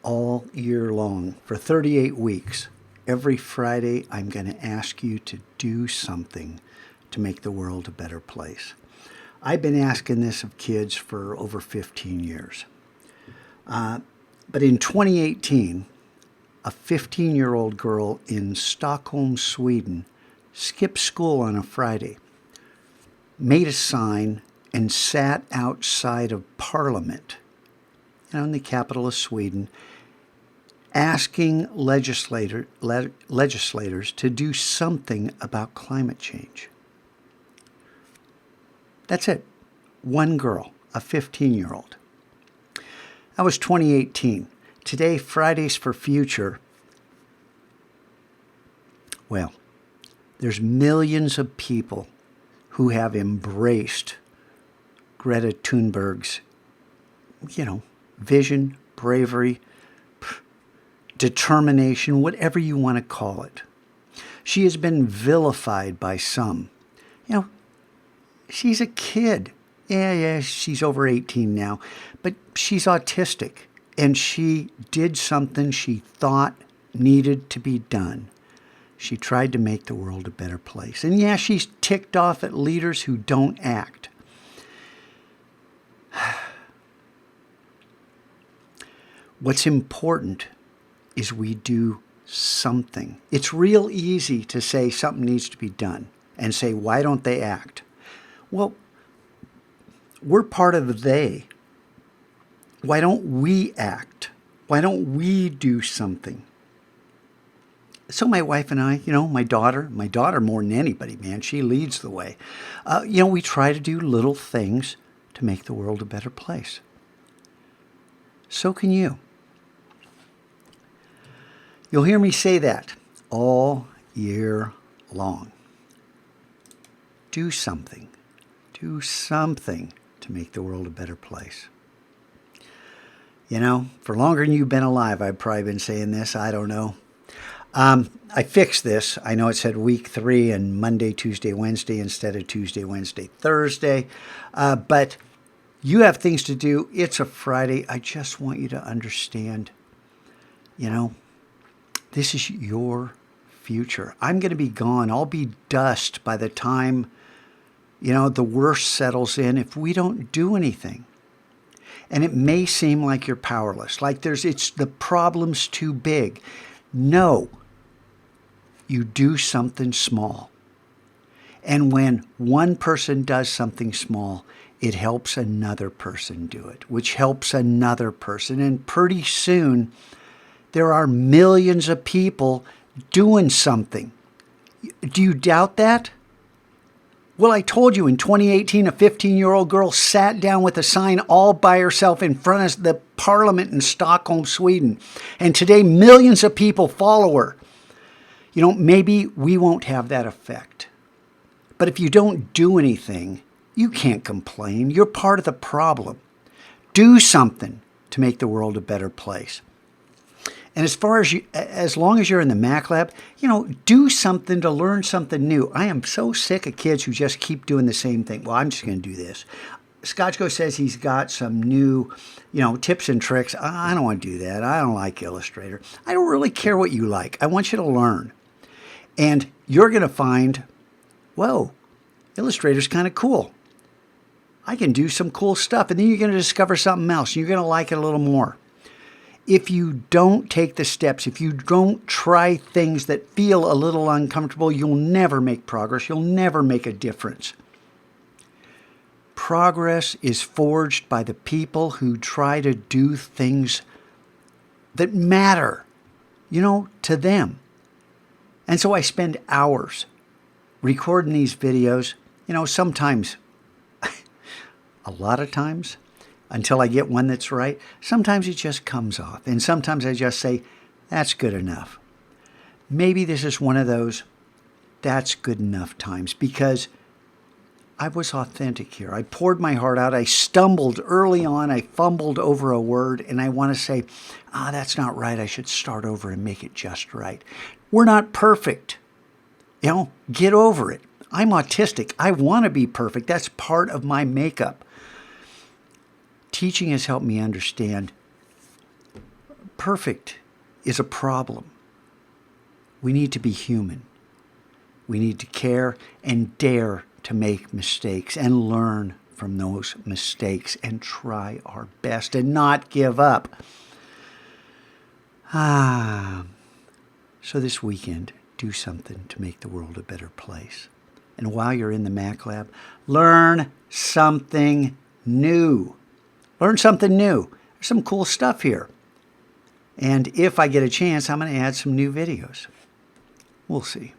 all year long for 38 weeks. Every Friday, I'm going to ask you to do something to make the world a better place. I've been asking this of kids for over 15 years. But in 2018, a 15-year-old girl in Stockholm, Sweden, skipped school on a Friday, made a sign, and sat outside of Parliament, in the capital of Sweden, asking legislators to do something about climate change. That's it. One girl, a 15-year-old. That was 2018. Today, Fridays for Future, well, there's millions of people who have embraced Greta Thunberg's, vision, bravery, determination, whatever you want to call it. She has been vilified by some. She's a kid. Yeah, she's over 18 now, but she's autistic, and she did something she thought needed to be done. She tried to make the world a better place. And yeah, she's ticked off at leaders who don't act. What's important is we do something. It's real easy to say something needs to be done and say, why don't they act? Well, we're part of the they. Why don't we act? Why don't we do something? So my wife and I, my daughter more than anybody, man, she leads the way. We try to do little things to make the world a better place. So can you. You'll hear me say that all year long. Do something. Do something to make the world a better place. For longer than you've been alive, I've probably been saying this. I don't know. I fixed this. I know it said week 3 and Monday, Tuesday, Wednesday instead of Tuesday, Wednesday, Thursday. But you have things to do. It's a Friday. I just want you to understand, this is your future. I'm going to be gone. I'll be dust by the time, the worst settles in if we don't do anything. And it may seem like you're powerless, like the problem's too big. No, you do something small. And when one person does something small, it helps another person do it, which helps another person. And pretty soon, there are millions of people doing something. Do you doubt that? Well, I told you in 2018, a 15-year-old girl sat down with a sign all by herself in front of the Parliament in Stockholm, Sweden. And today, millions of people follow her. Maybe we won't have that effect. But if you don't do anything, you can't complain. You're part of the problem. Do something to make the world a better place. And as long as you're in the Mac lab, do something to learn something new. I am so sick of kids who just keep doing the same thing. Well, I'm just going to do this. Scotchko says he's got some new, tips and tricks. I don't want to do that. I don't like Illustrator. I don't really care what you like. I want you to learn. And you're going to find, whoa, Illustrator's kind of cool. I can do some cool stuff. And then you're going to discover something else. And you're going to like it a little more. If you don't take the steps, if you don't try things that feel a little uncomfortable, you'll never make progress. You'll never make a difference. Progress is forged by the people who try to do things that matter, to them. And so I spend hours recording these videos, sometimes, a lot of times, until I get one that's right. Sometimes it just comes off. And sometimes I just say, that's good enough. Maybe this is one of those that's good enough times because I was authentic here. I poured my heart out. I stumbled early on. I fumbled over a word. And I want to say, that's not right. I should start over and make it just right. We're not perfect. Get over it. I'm autistic. I want to be perfect. That's part of my makeup. Teaching has helped me understand perfect is a problem. We need to be human. We need to care and dare to make mistakes and learn from those mistakes and try our best and not give up. So this weekend, do something to make the world a better place. And while you're in the Mac Lab, learn something new. Learn something new. There's some cool stuff here. And if I get a chance, I'm going to add some new videos. We'll see.